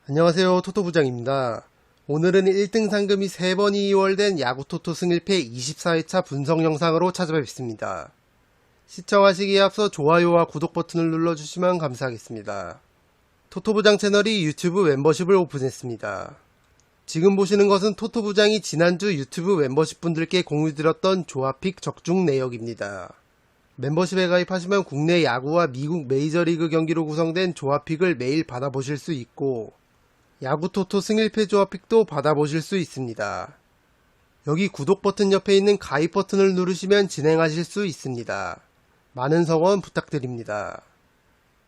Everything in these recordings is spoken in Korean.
안녕하세요. 토토부장입니다. 오늘은 1등 상금이 3번이 이월된 야구토토 승일패 24회차 분석 영상으로 찾아뵙습니다. 시청하시기에 앞서 좋아요와 구독 버튼을 눌러주시면 감사하겠습니다. 토토부장 채널이 유튜브 멤버십을 오픈했습니다. 지금 보시는 것은 토토부장이 지난주 유튜브 멤버십 분들께 공유드렸던 조합픽 적중 내역입니다. 멤버십에 가입하시면 국내 야구와 미국 메이저리그 경기로 구성된 조합픽을 매일 받아보실 수 있고 야구토토 승일패 조합픽도 받아보실 수 있습니다. 여기 구독 버튼 옆에 있는 가입 버튼을 누르시면 진행하실 수 있습니다. 많은 성원 부탁드립니다.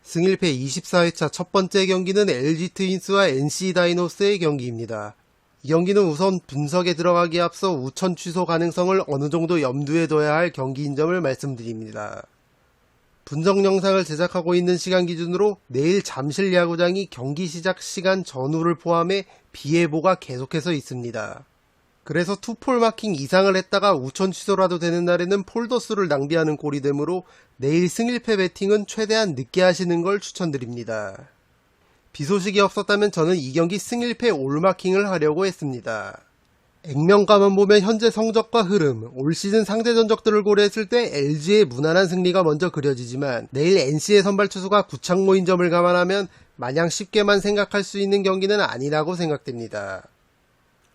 승일패 24회차 첫 번째 경기는 LG 트윈스와 NC 다이노스의 경기입니다. 이 경기는 우선 분석에 들어가기에 앞서 우천 취소 가능성을 어느 정도 염두에 둬야 할 경기인 점을 말씀드립니다. 분석 영상을 제작하고 있는 시간 기준으로 내일 잠실 야구장이 경기 시작 시간 전후를 포함해 비 예보가 계속해서 있습니다. 그래서 투폴 마킹 이상을 했다가 우천 취소라도 되는 날에는 폴더수를 낭비하는 꼴이 되므로 내일 승일패 배팅은 최대한 늦게 하시는 걸 추천드립니다. 비 소식이 없었다면 저는 이 경기 승일패 올마킹을 하려고 했습니다. 액면가만 보면 현재 성적과 흐름, 올 시즌 상대 전적들을 고려했을 때 LG의 무난한 승리가 먼저 그려지지만 내일 NC의 선발 투수가 구창모인 점을 감안하면 마냥 쉽게만 생각할 수 있는 경기는 아니라고 생각됩니다.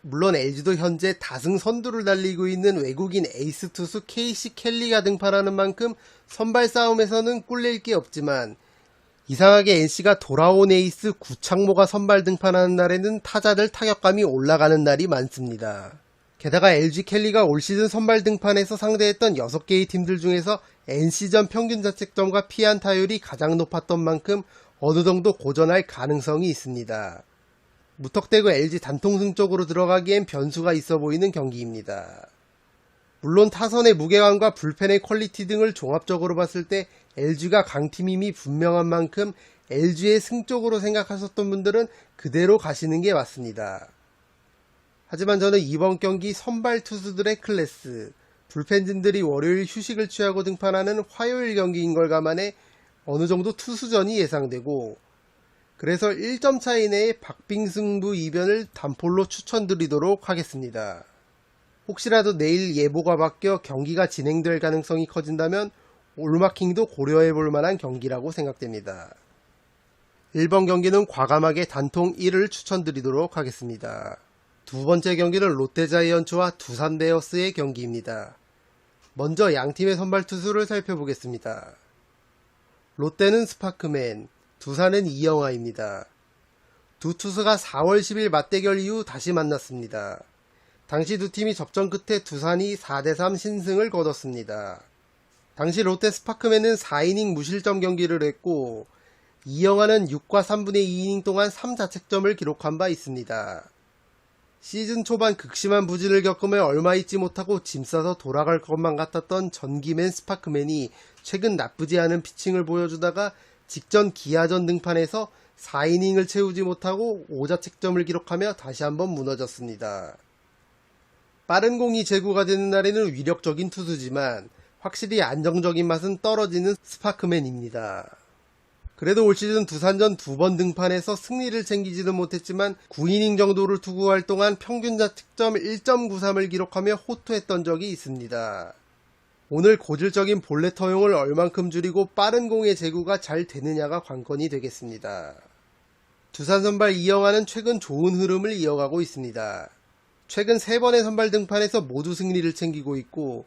물론 LG도 현재 다승 선두를 달리고 있는 외국인 에이스 투수 케이시 켈리가 등판하는 만큼 선발 싸움에서는 꿀릴 게 없지만 이상하게 NC가 돌아온 에이스 구창모가 선발 등판하는 날에는 타자들 타격감이 올라가는 날이 많습니다. 게다가 LG 켈리가 올 시즌 선발 등판에서 상대했던 6개의 팀들 중에서 NC전 평균 자책점과 피안타율이 가장 높았던 만큼 어느 정도 고전할 가능성이 있습니다. 무턱대고 LG 단통승 쪽으로 들어가기엔 변수가 있어 보이는 경기입니다. 물론 타선의 무게감과 불펜의 퀄리티 등을 종합적으로 봤을 때 LG가 강팀임이 분명한 만큼 LG의 승 쪽으로 생각하셨던 분들은 그대로 가시는 게 맞습니다. 하지만 저는 이번 경기 선발 투수들의 클래스, 불펜진들이 월요일 휴식을 취하고 등판하는 화요일 경기인 걸 감안해 어느 정도 투수전이 예상되고 그래서 1점 차이 내에 박빙승부 이변을 단폴로 추천드리도록 하겠습니다. 혹시라도 내일 예보가 바뀌어 경기가 진행될 가능성이 커진다면 올마킹도 고려해볼 만한 경기라고 생각됩니다. 1번 경기는 과감하게 단통 1을 추천드리도록 하겠습니다. 두 번째 경기는 롯데자이언츠와 두산 베어스의 경기입니다. 먼저 양팀의 선발 투수를 살펴보겠습니다. 롯데는 스파크맨, 두산은 이영하입니다. 두 투수가 4월 10일 맞대결 이후 다시 만났습니다. 당시 두 팀이 접전 끝에 두산이 4대3 신승을 거뒀습니다. 당시 롯데 스파크맨은 4이닝 무실점 경기를 했고 이영하는 6과 3분의 2이닝 동안 3자책점을 기록한 바 있습니다. 시즌 초반 극심한 부진을 겪으며 얼마 있지 못하고 짐 싸서 돌아갈 것만 같았던 전기맨 스파크맨이 최근 나쁘지 않은 피칭을 보여주다가 직전 기아전 등판에서 4이닝을 채우지 못하고 5자책점을 기록하며 다시 한번 무너졌습니다. 빠른 공이 제구가 되는 날에는 위력적인 투수지만 확실히 안정적인 맛은 떨어지는 스파크맨입니다. 그래도 올 시즌 두산전 2번 등판에서 승리를 챙기지는 못했지만 9이닝 정도를 투구할 동안 평균 자책점 1.93을 기록하며 호투했던 적이 있습니다. 오늘 고질적인 볼넷 허용을 얼만큼 줄이고 빠른 공의 제구가 잘 되느냐가 관건이 되겠습니다. 두산 선발 이영하는 최근 좋은 흐름을 이어가고 있습니다. 최근 3번의 선발 등판에서 모두 승리를 챙기고 있고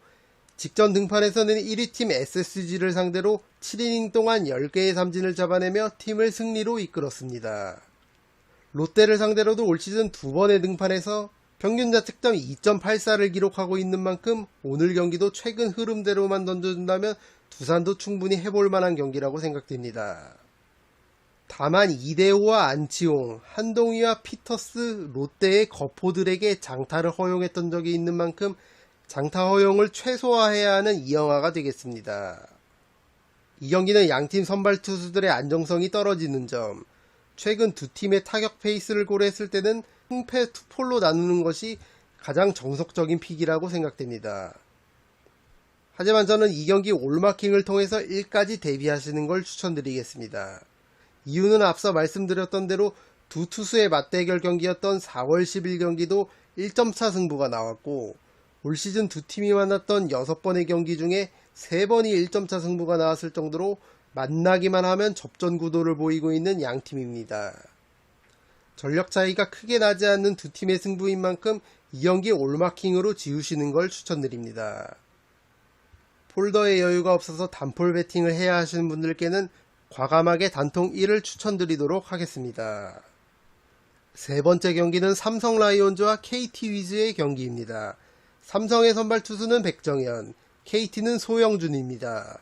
직전 등판에서는 1위 팀 SSG를 상대로 7이닝 동안 10개의 삼진을 잡아내며 팀을 승리로 이끌었습니다. 롯데를 상대로도 올 시즌 2번의 등판에서 평균 자책점 2.84를 기록하고 있는 만큼 오늘 경기도 최근 흐름대로만 던져준다면 두산도 충분히 해볼 만한 경기라고 생각됩니다. 다만 이대호와 안치홍, 한동희와 피터스, 롯데의 거포들에게 장타를 허용했던 적이 있는 만큼 장타 허용을 최소화해야 하는 이영하가 되겠습니다. 이 경기는 양팀 선발 투수들의 안정성이 떨어지는 점, 최근 두 팀의 타격 페이스를 고려했을 때는 승패 투폴로 나누는 것이 가장 정석적인 픽이라고 생각됩니다. 하지만 저는 이 경기 올마킹을 통해서 1까지 대비하시는 걸 추천드리겠습니다. 이유는 앞서 말씀드렸던 대로 두 투수의 맞대결 경기였던 4월 10일 경기도 1점차 승부가 나왔고, 올 시즌 두 팀이 만났던 6번의 경기 중에 3번이 1점차 승부가 나왔을 정도로 만나기만 하면 접전 구도를 보이고 있는 양 팀입니다. 전력 차이가 크게 나지 않는 두 팀의 승부인 만큼 이 경기 올마킹으로 지우시는 걸 추천드립니다. 폴더에 여유가 없어서 단폴 배팅을 해야 하시는 분들께는 과감하게 단통 1을 추천드리도록 하겠습니다. 세 번째 경기는 삼성 라이온즈와 KT 위즈의 경기입니다. 삼성의 선발 투수는 백정현, KT는 소영준입니다.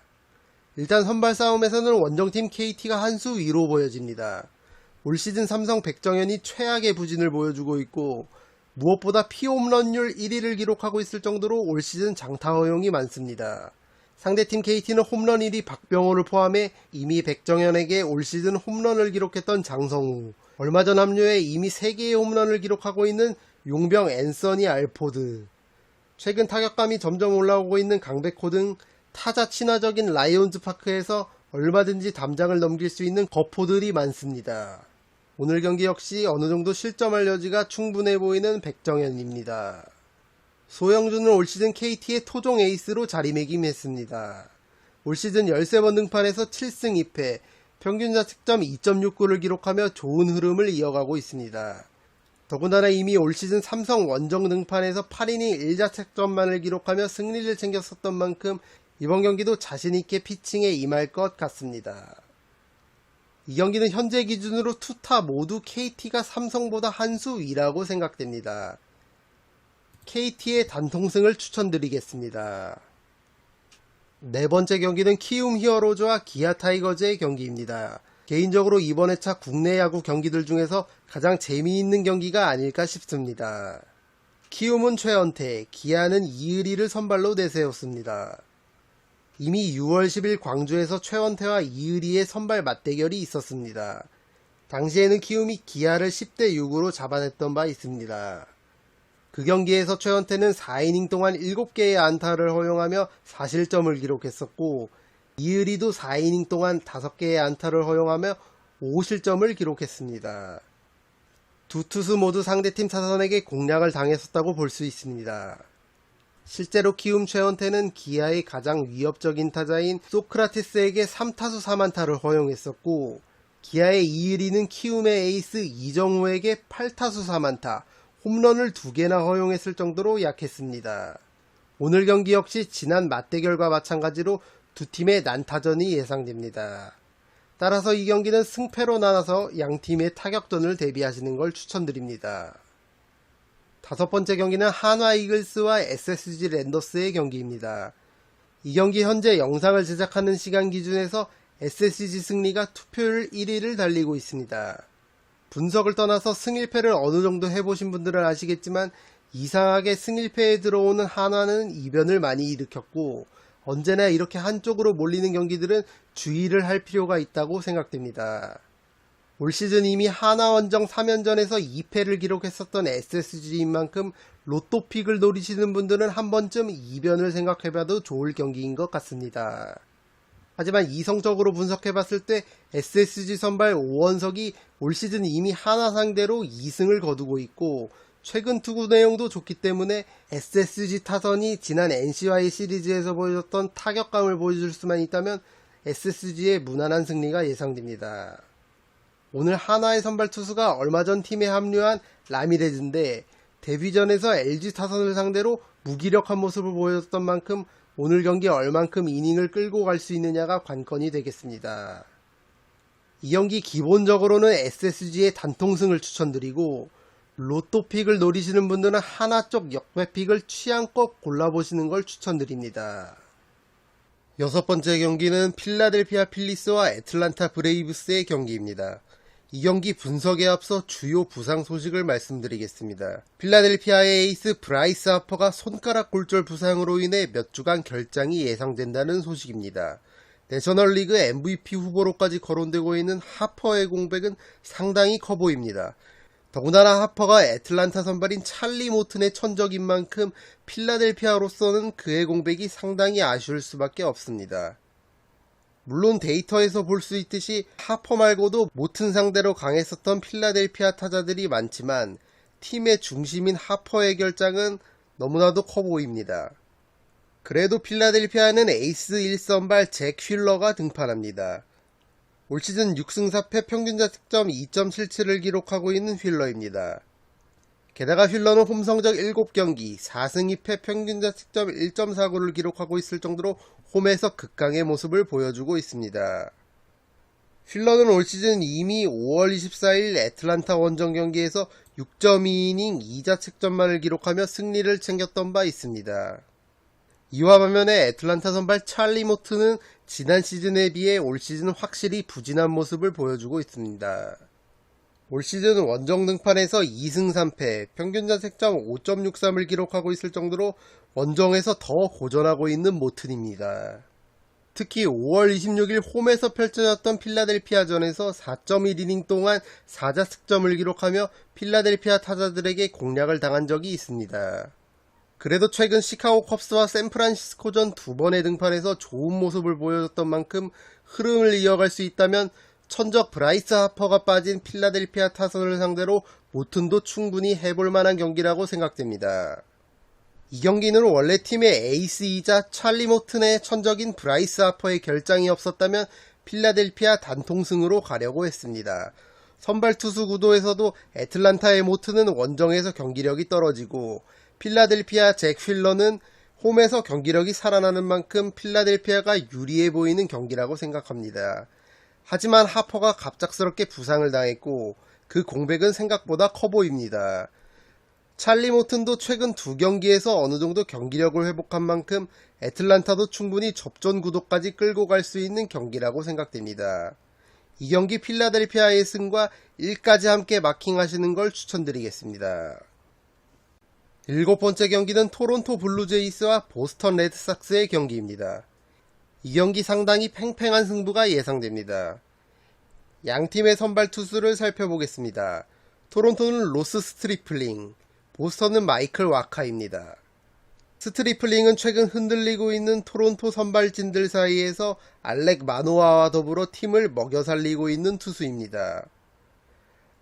일단 선발 싸움에서는 원정팀 KT가 한 수 위로 보여집니다. 올 시즌 삼성 백정현이 최악의 부진을 보여주고 있고, 무엇보다 피홈런율 1위를 기록하고 있을 정도로 올 시즌 장타 허용이 많습니다. 상대팀 KT는 홈런 1위 박병호를 포함해 이미 백정현에게 올 시즌 홈런을 기록했던 장성우, 얼마 전 합류해 이미 3개의 홈런을 기록하고 있는 용병 앤서니 알포드, 최근 타격감이 점점 올라오고 있는 강백호 등 타자 친화적인 라이온즈 파크에서 얼마든지 담장을 넘길 수 있는 거포들이 많습니다. 오늘 경기 역시 어느정도 실점할 여지가 충분해 보이는 백정현입니다. 소영준은 올 시즌 KT의 토종 에이스로 자리매김했습니다. 올 시즌 13번 등판에서 7승 2패, 평균 자책점 2.69를 기록하며 좋은 흐름을 이어가고 있습니다. 더군다나 이미 올 시즌 삼성 원정 등판에서 8이닝 1자책점만을 기록하며 승리를 챙겼었던 만큼 이번 경기도 자신있게 피칭에 임할 것 같습니다. 이 경기는 현재 기준으로 투타 모두 KT가 삼성보다 한 수 위라고 생각됩니다. KT의 단통승을 추천드리겠습니다. 네 번째 경기는 키움 히어로즈와 기아 타이거즈의 경기입니다. 개인적으로 이번 회차 국내 야구 경기들 중에서 가장 재미있는 경기가 아닐까 싶습니다. 키움은 최원태, 기아는 이의리를 선발로 내세웠습니다. 이미 6월 10일 광주에서 최원태와 이의리의 선발 맞대결이 있었습니다. 당시에는 키움이 기아를 10대 6으로 잡아냈던 바 있습니다. 그 경기에서 최원태는 4이닝 동안 7개의 안타를 허용하며 4실점을 기록했었고, 이의리도 4이닝 동안 5개의 안타를 허용하며 5실점을 기록했습니다. 두 투수 모두 상대팀 타선에게 공략을 당했었다고 볼 수 있습니다. 실제로 키움 최원태는 기아의 가장 위협적인 타자인 소크라테스에게 3타수 3안타를 허용했었고, 기아의 이의리는 키움의 에이스 이정우에게 8타수 3안타, 홈런을 2개나 허용했을 정도로 약했습니다. 오늘 경기 역시 지난 맞대결과 마찬가지로 두 팀의 난타전이 예상됩니다. 따라서 이 경기는 승패로 나눠서 양 팀의 타격전을 대비하시는 걸 추천드립니다. 다섯 번째 경기는 한화 이글스와 SSG 랜더스의 경기입니다. 이 경기 현재 영상을 제작하는 시간 기준에서 SSG 승리가 투표율 1위를 달리고 있습니다. 분석을 떠나서 승1패를 어느 정도 해보신 분들은 아시겠지만 이상하게 승1패에 들어오는 한화는 이변을 많이 일으켰고, 언제나 이렇게 한쪽으로 몰리는 경기들은 주의를 할 필요가 있다고 생각됩니다. 올 시즌 이미 한화 원정 3연전에서 2패를 기록했었던 SSG인 만큼 로또픽을 노리시는 분들은 한 번쯤 이변을 생각해봐도 좋을 경기인 것 같습니다. 하지만 이성적으로 분석해봤을 때 SSG 선발 오원석이 올 시즌 이미 한화 상대로 2승을 거두고 있고, 최근 투구 내용도 좋기 때문에 SSG 타선이 지난 NC와의 시리즈에서 보여줬던 타격감을 보여줄 수만 있다면 SSG의 무난한 승리가 예상됩니다. 오늘 한화의 선발 투수가 얼마 전 팀에 합류한 라미레즈인데, 데뷔전에서 LG 타선을 상대로 무기력한 모습을 보여줬던 만큼 오늘 경기 얼만큼 이닝을 끌고 갈 수 있느냐가 관건이 되겠습니다. 이 경기 기본적으로는 SSG의 단통승을 추천드리고, 로또픽을 노리시는 분들은 하나 쪽 역배픽을 취향껏 골라보시는 걸 추천드립니다. 여섯 번째 경기는 필라델피아 필리스와 애틀란타 브레이브스의 경기입니다. 이 경기 분석에 앞서 주요 부상 소식을 말씀드리겠습니다. 필라델피아의 에이스 브라이스 하퍼가 손가락 골절 부상으로 인해 몇 주간 결장이 예상된다는 소식입니다. 내셔널리그 MVP 후보로까지 거론되고 있는 하퍼의 공백은 상당히 커 보입니다. 더군다나 하퍼가 애틀란타 선발인 찰리 모튼의 천적인 만큼 필라델피아로서는 그의 공백이 상당히 아쉬울 수밖에 없습니다. 물론 데이터에서 볼 수 있듯이 하퍼 말고도 모튼 상대로 강했었던 필라델피아 타자들이 많지만 팀의 중심인 하퍼의 결장은 너무나도 커 보입니다. 그래도 필라델피아는 에이스 1선발 잭 휠러가 등판합니다. 올 시즌 6승 4패 평균 자책점 2.77을 기록하고 있는 휠러입니다. 게다가 휠러는 홈 성적 7경기 4승 2패 평균 자책점 1.49를 기록하고 있을 정도로 홈에서 극강의 모습을 보여주고 있습니다. 휠러는 올 시즌 이미 5월 24일 애틀란타 원정 경기에서 6.2이닝 2자책점만을 기록하며 승리를 챙겼던 바 있습니다. 이와 반면에 애틀란타 선발 찰리 모트는 지난 시즌에 비해 올 시즌 확실히 부진한 모습을 보여주고 있습니다. 올 시즌 원정 등판에서 2승 3패, 평균 자책점 5.63을 기록하고 있을 정도로 원정에서 더 고전하고 있는 모튼입니다. 특히 5월 26일 홈에서 펼쳐졌던 필라델피아전에서 4.1이닝 동안 4자책점을 기록하며 필라델피아 타자들에게 공략을 당한 적이 있습니다. 그래도 최근 시카고 컵스와 샌프란시스코전 두 번의 등판에서 좋은 모습을 보여줬던 만큼 흐름을 이어갈 수 있다면 천적 브라이스 하퍼가 빠진 필라델피아 타선을 상대로 모튼도 충분히 해볼 만한 경기라고 생각됩니다. 이 경기는 원래 팀의 에이스이자 찰리 모튼의 천적인 브라이스 하퍼의 결장이 없었다면 필라델피아 단통승으로 가려고 했습니다. 선발 투수 구도에서도 애틀란타의 모튼은 원정에서 경기력이 떨어지고 필라델피아 잭 휠러는 홈에서 경기력이 살아나는 만큼 필라델피아가 유리해 보이는 경기라고 생각합니다. 하지만 하퍼가 갑작스럽게 부상을 당했고 그 공백은 생각보다 커 보입니다. 찰리 모튼도 최근 두 경기에서 어느 정도 경기력을 회복한 만큼 애틀란타도 충분히 접전 구도까지 끌고 갈 수 있는 경기라고 생각됩니다. 이 경기 필라델피아의 승과 1까지 함께 마킹하시는 걸 추천드리겠습니다. 7번째 경기는 토론토 블루제이스와 보스턴 레드삭스의 경기입니다. 이 경기 상당히 팽팽한 승부가 예상됩니다. 양팀의 선발 투수를 살펴보겠습니다. 토론토는 로스 스트리플링, 보스턴은 마이클 와카입니다. 스트리플링은 최근 흔들리고 있는 토론토 선발진들 사이에서 알렉 마노아와 더불어 팀을 먹여 살리고 있는 투수입니다.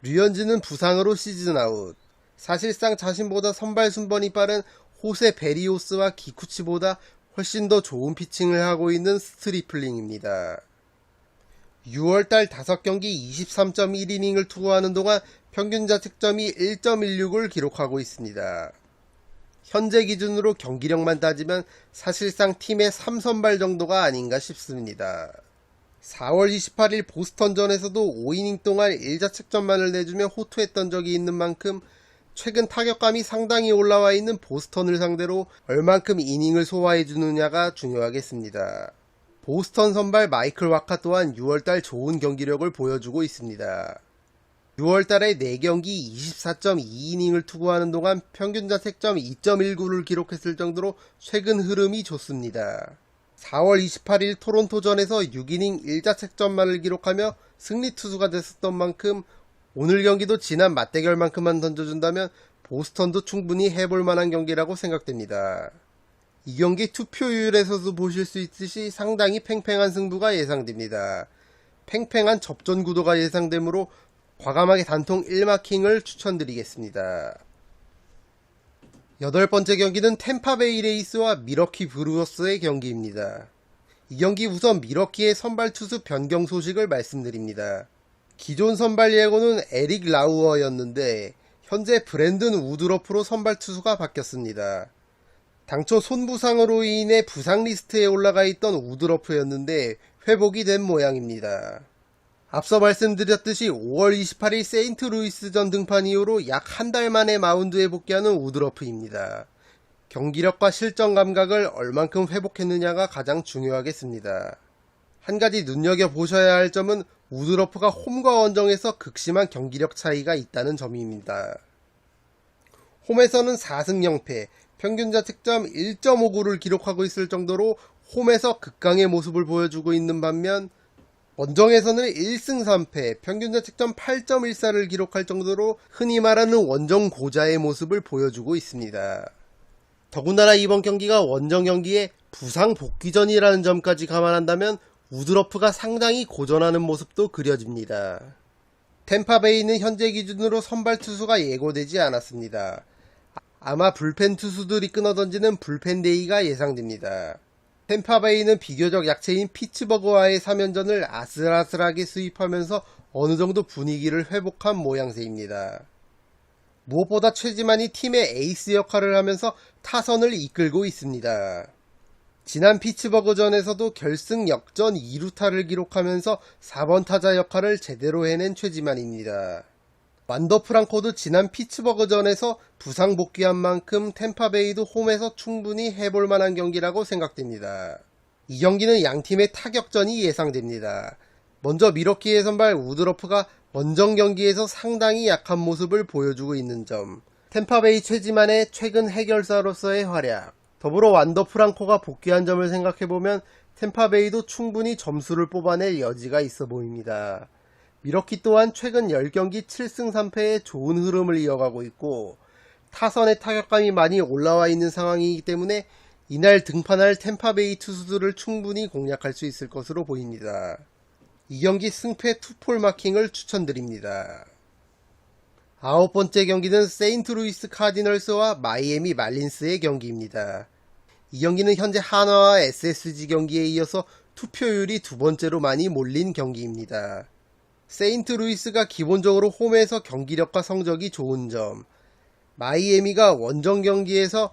류현진은 부상으로 시즌 아웃. 사실상 자신보다 선발 순번이 빠른 호세 베리오스와 기쿠치보다 훨씬 더 좋은 피칭을 하고 있는 스트리플링입니다. 6월달 5경기 23.1이닝을 투구하는 동안 평균 자책점이 1.16을 기록하고 있습니다. 현재 기준으로 경기력만 따지면 사실상 팀의 3선발 정도가 아닌가 싶습니다. 4월 28일 보스턴전에서도 5이닝 동안 1자책점만을 내주며 호투했던 적이 있는 만큼 최근 타격감이 상당히 올라와 있는 보스턴을 상대로 얼만큼 이닝을 소화해주느냐가 중요하겠습니다. 보스턴 선발 마이클 와카 또한 6월달 좋은 경기력을 보여주고 있습니다. 6월달에 4경기 24.2이닝을 투구하는 동안 평균 자책점 2.19를 기록했을 정도로 최근 흐름이 좋습니다. 4월 28일 토론토전에서 6이닝 1자책점만을 기록하며 승리 투수가 됐었던 만큼 오늘 경기도 지난 맞대결만큼만 던져준다면 보스턴도 충분히 해볼 만한 경기라고 생각됩니다. 이 경기 투표율에서도 보실 수 있듯이 상당히 팽팽한 승부가 예상됩니다. 팽팽한 접전 구도가 예상되므로 과감하게 단통 1마킹을 추천드리겠습니다. 8번째 경기는 템파베이 레이스와 미러키 브루어스의 경기입니다. 이 경기 우선 미러키의 선발 투수 변경 소식을 말씀드립니다. 기존 선발 예고는 에릭 라우어였는데 현재 브랜든 우드러프로 선발 투수가 바뀌었습니다. 당초 손부상으로 인해 부상 리스트에 올라가 있던 우드러프였는데 회복이 된 모양입니다. 앞서 말씀드렸듯이 5월 28일 세인트루이스전 등판 이후로 약 한 달 만에 마운드에 복귀하는 우드러프입니다. 경기력과 실전 감각을 얼만큼 회복했느냐가 가장 중요하겠습니다. 한 가지 눈여겨보셔야 할 점은 우드러프가 홈과 원정에서 극심한 경기력 차이가 있다는 점입니다. 홈에서는 4승 0패, 평균 자책점 1.59를 기록하고 있을 정도로 홈에서 극강의 모습을 보여주고 있는 반면 원정에서는 1승 3패, 평균 자책점 8.14를 기록할 정도로 흔히 말하는 원정 고자의 모습을 보여주고 있습니다. 더군다나 이번 경기가 원정 경기에 부상 복귀전이라는 점까지 감안한다면 우드러프가 상당히 고전하는 모습도 그려집니다. 템파베이는 현재 기준으로 선발 투수가 예고되지 않았습니다. 아마 불펜 투수들이 끊어던지는 불펜데이가 예상됩니다. 템파베이는 비교적 약체인 피츠버그와의 3연전을 아슬아슬하게 수입하면서 어느 정도 분위기를 회복한 모양새입니다. 무엇보다 최지만이 팀의 에이스 역할을 하면서 타선을 이끌고 있습니다. 지난 피츠버그전에서도 결승 역전 2루타를 기록하면서 4번 타자 역할을 제대로 해낸 최지만입니다. 완더 프랑코도 지난 피츠버그전에서 부상 복귀한 만큼 템파베이도 홈에서 충분히 해볼 만한 경기라고 생각됩니다. 이 경기는 양팀의 타격전이 예상됩니다. 먼저 미러키의 선발 우드러프가 원정 경기에서 상당히 약한 모습을 보여주고 있는 점, 템파베이 최지만의 최근 해결사로서의 활약, 더불어 완더 프랑코가 복귀한 점을 생각해보면 템파베이도 충분히 점수를 뽑아낼 여지가 있어 보입니다. 미러키 또한 최근 10경기 7승 3패의 좋은 흐름을 이어가고 있고 타선의 타격감이 많이 올라와 있는 상황이기 때문에 이날 등판할 템파베이 투수들을 충분히 공략할 수 있을 것으로 보입니다. 이 경기 승패 투폴 마킹을 추천드립니다. 9번째 경기는 세인트루이스 카디널스와 마이애미 말린스의 경기입니다. 이 경기는 현재 한화와 SSG 경기에 이어서 투표율이 두 번째로 많이 몰린 경기입니다. 세인트루이스가 기본적으로 홈에서 경기력과 성적이 좋은 점, 마이애미가 원정 경기에서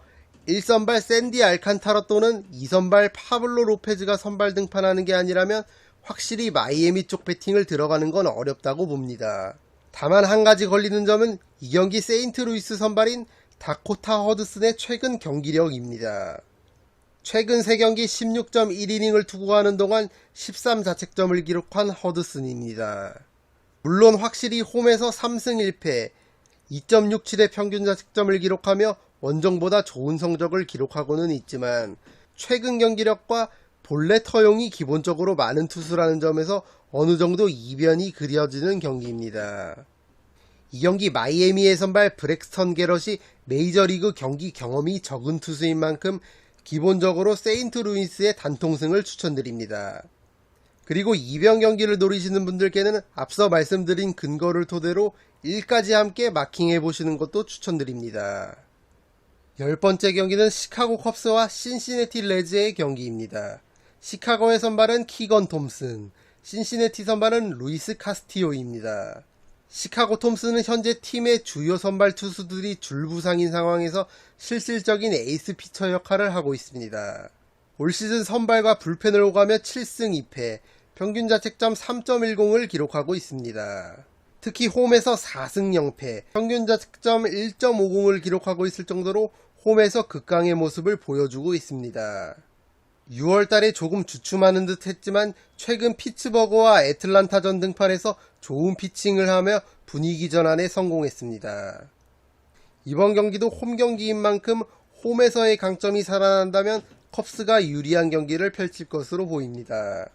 1선발 샌디 알칸타라 또는 2선발 파블로 로페즈가 선발 등판하는 게 아니라면 확실히 마이애미 쪽 배팅을 들어가는 건 어렵다고 봅니다. 다만 한 가지 걸리는 점은 이 경기 세인트루이스 선발인 다코타 허드슨의 최근 경기력입니다. 최근 3경기 16.1이닝을 투구하는 동안 13자책점을 기록한 허드슨입니다. 물론 확실히 홈에서 3승 1패, 2.67의 평균 자책점을 기록하며 원정보다 좋은 성적을 기록하고는 있지만 최근 경기력과 본래 터용이 기본적으로 많은 투수라는 점에서 어느 정도 이변이 그려지는 경기입니다. 이 경기 마이애미의 선발 브렉스턴 게럿이 메이저리그 경기 경험이 적은 투수인 만큼 기본적으로 세인트루이스의 단통승을 추천드립니다. 그리고 이변 경기를 노리시는 분들께는 앞서 말씀드린 근거를 토대로 1까지 함께 마킹해보시는 것도 추천드립니다. 10번째 경기는 시카고 컵스와 신시내티 레즈의 경기입니다. 시카고의 선발은 키건 톰슨, 신시내티 선발은 루이스 카스티오입니다. 시카고 톰슨은 현재 팀의 주요 선발 투수들이 줄부상인 상황에서 실질적인 에이스 피처 역할을 하고 있습니다. 올 시즌 선발과 불펜을 오가며 7승 2패, 평균 자책점 3.10을 기록하고 있습니다. 특히 홈에서 4승 0패, 평균 자책점 1.50을 기록하고 있을 정도로 홈에서 극강의 모습을 보여주고 있습니다. 6월달에 조금 주춤하는 듯 했지만 최근 피츠버그와 애틀란타전 등판에서 좋은 피칭을 하며 분위기 전환에 성공했습니다. 이번 경기도 홈 경기인 만큼 홈에서의 강점이 살아난다면 컵스가 유리한 경기를 펼칠 것으로 보입니다.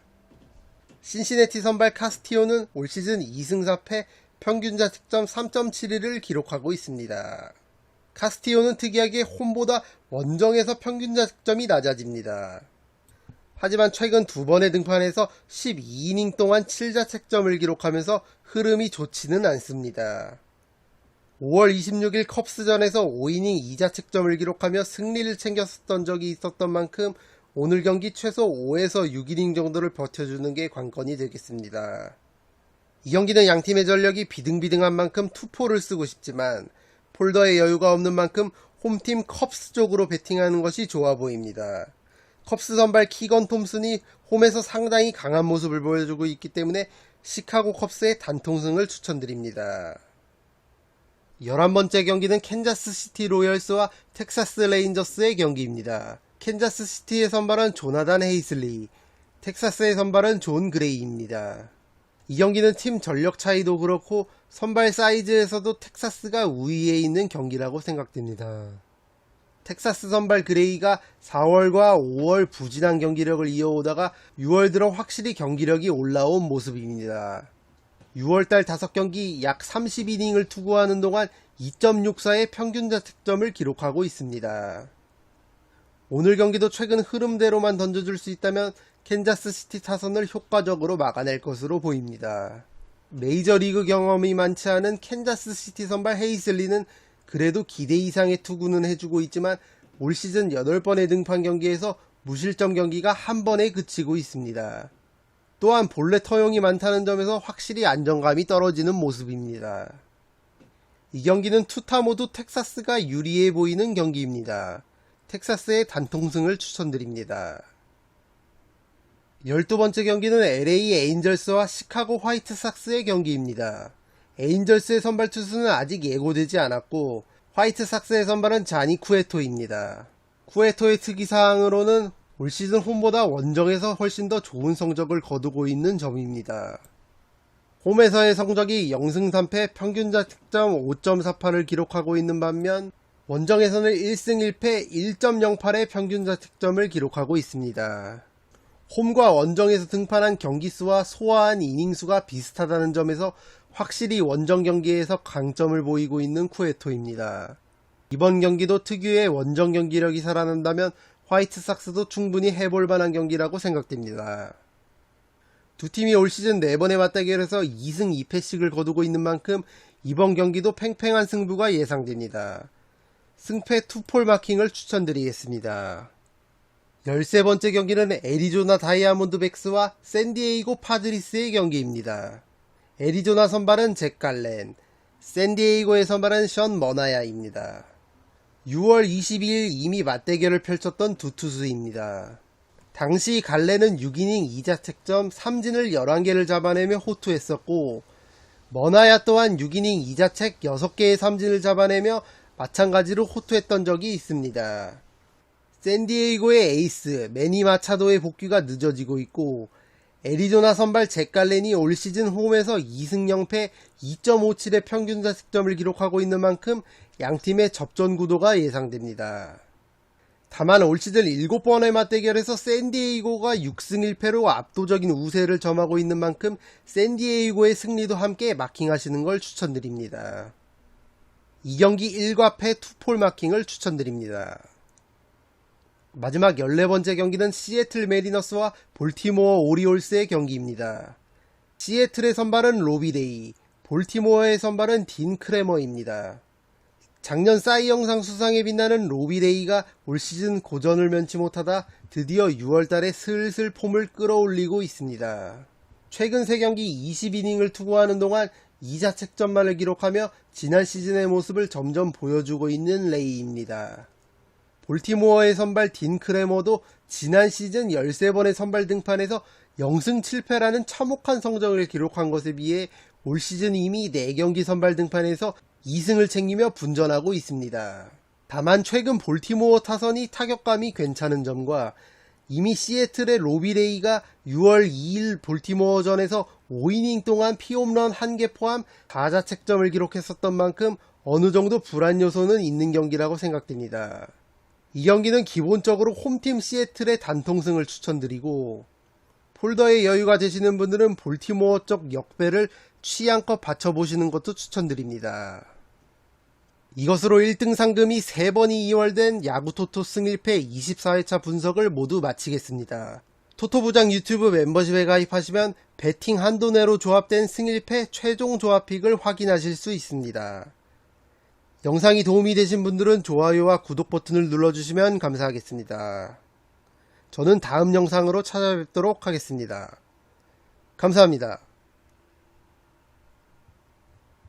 신시내티 선발 카스티오는 올 시즌 2승 4패, 평균 자책점 3.71을 기록하고 있습니다. 카스티오는 특이하게 홈보다 원정에서 평균 자책점이 낮아집니다. 하지만 최근 두 번의 등판에서 12이닝 동안 7자책점을 기록하면서 흐름이 좋지는 않습니다. 5월 26일 컵스전에서 5이닝 2자책점을 기록하며 승리를 챙겼었던 적이 있었던 만큼 오늘 경기 최소 5에서 6이닝 정도를 버텨주는 게 관건이 되겠습니다. 이 경기는 양팀의 전력이 비등비등한 만큼 투포를 쓰고 싶지만 폴더에 여유가 없는 만큼 홈팀 컵스 쪽으로 배팅하는 것이 좋아 보입니다. 컵스 선발 키건 톰슨이 홈에서 상당히 강한 모습을 보여주고 있기 때문에 시카고 컵스의 단통승을 추천드립니다. 11번째 경기는 캔자스시티 로열스와 텍사스 레인저스의 경기입니다. 캔자스시티의 선발은 조나단 헤이슬리, 텍사스의 선발은 존 그레이입니다. 이 경기는 팀 전력 차이도 그렇고 선발 사이즈에서도 텍사스가 우위에 있는 경기라고 생각됩니다. 텍사스 선발 그레이가 4월과 5월 부진한 경기력을 이어오다가 6월 들어 확실히 경기력이 올라온 모습입니다. 6월달 5경기 약 30이닝을 투구하는 동안 2.64의 평균 자책점을 기록하고 있습니다. 오늘 경기도 최근 흐름대로만 던져줄 수 있다면 캔자스시티 타선을 효과적으로 막아낼 것으로 보입니다. 메이저리그 경험이 많지 않은 캔자스시티 선발 헤이슬리는 그래도 기대 이상의 투구는 해주고 있지만 올 시즌 8번의 등판 경기에서 무실점 경기가 한 번에 그치고 있습니다. 또한 본래 터용이 많다는 점에서 확실히 안정감이 떨어지는 모습입니다. 이 경기는 투타 모두 텍사스가 유리해 보이는 경기입니다. 텍사스의 단통승을 추천드립니다. 12번째 경기는 LA 에인절스와 시카고 화이트삭스의 경기입니다. 에인절스의 선발 투수는 아직 예고되지 않았고 화이트삭스의 선발은 자니 쿠에토입니다. 쿠에토의 특이사항으로는 올 시즌 홈보다 원정에서 훨씬 더 좋은 성적을 거두고 있는 점입니다. 홈에서의 성적이 0승 3패 평균 자책점 5.48을 기록하고 있는 반면 원정에서는 1승 1패 1.08의 평균 자책점을 기록하고 있습니다. 홈과 원정에서 등판한 경기수와 소화한 이닝수가 비슷하다는 점에서 확실히 원정 경기에서 강점을 보이고 있는 쿠에토입니다. 이번 경기도 특유의 원정 경기력이 살아난다면 화이트삭스도 충분히 해볼 만한 경기라고 생각됩니다. 두 팀이 올 시즌 4번의 맞대결에서 2승 2패씩을 거두고 있는 만큼 이번 경기도 팽팽한 승부가 예상됩니다. 승패 투폴 마킹을 추천드리겠습니다. 13번째 경기는 애리조나 다이아몬드백스와 샌디에이고 파드리스의 경기입니다. 애리조나 선발은 잭 갈렌, 샌디에이고의 선발은 션 머나야입니다. 6월 22일 이미 맞대결을 펼쳤던 두 투수입니다. 당시 갈렌은 6이닝 2자책점 3진을 11개를 잡아내며 호투했었고 머나야 또한 6이닝 2자책 6개의 3진을 잡아내며 마찬가지로 호투했던 적이 있습니다. 샌디에이고의 에이스 매니 마차도의 복귀가 늦어지고 있고 애리조나 선발 잭 갈렌이 올 시즌 홈에서 2승 0패 2.57의 평균 자책점을 기록하고 있는 만큼 양팀의 접전 구도가 예상됩니다. 다만 올 시즌 7번의 맞대결에서 샌디에이고가 6승 1패로 압도적인 우세를 점하고 있는 만큼 샌디에이고의 승리도 함께 마킹하시는 걸 추천드립니다. 이 경기 1과패 투폴 마킹을 추천드립니다. 마지막 14번째 경기는 시애틀 메리너스와 볼티모어 오리올스의 경기입니다. 시애틀의 선발은 로비데이, 볼티모어의 선발은 딘 크레머입니다. 작년 싸이 영상 수상에 빛나는 로비데이가 올 시즌 고전을 면치 못하다 드디어 6월달에 슬슬 폼을 끌어올리고 있습니다. 최근 3경기 20이닝을 투구하는 동안 2자책점만을 기록하며 지난 시즌의 모습을 점점 보여주고 있는 레이입니다. 볼티모어의 선발 딘 크레머도 지난 시즌 13번의 선발 등판에서 0승 7패라는 참혹한 성적을 기록한 것에 비해 올 시즌 이미 4경기 선발 등판에서 2승을 챙기며 분전하고 있습니다. 다만 최근 볼티모어 타선이 타격감이 괜찮은 점과 이미 시애틀의 로비레이가 6월 2일 볼티모어전에서 5이닝 동안 피홈런 1개 포함 4자책점을 기록했었던 만큼 어느 정도 불안 요소는 있는 경기라고 생각됩니다. 이 경기는 기본적으로 홈팀 시애틀의 단통승을 추천드리고 폴더에 여유가 되시는 분들은 볼티모어 쪽 역배를 취향껏 받쳐보시는 것도 추천드립니다. 이것으로 1등 상금이 3번이 이월된 야구토토 승 1패 24회차 분석을 모두 마치겠습니다. 토토부장 유튜브 멤버십에 가입하시면 배팅 한도 내로 조합된 승 1패 최종 조합픽을 확인하실 수 있습니다. 영상이 도움이 되신 분들은 좋아요와 구독 버튼을 눌러주시면 감사하겠습니다. 저는 다음 영상으로 찾아뵙도록 하겠습니다. 감사합니다.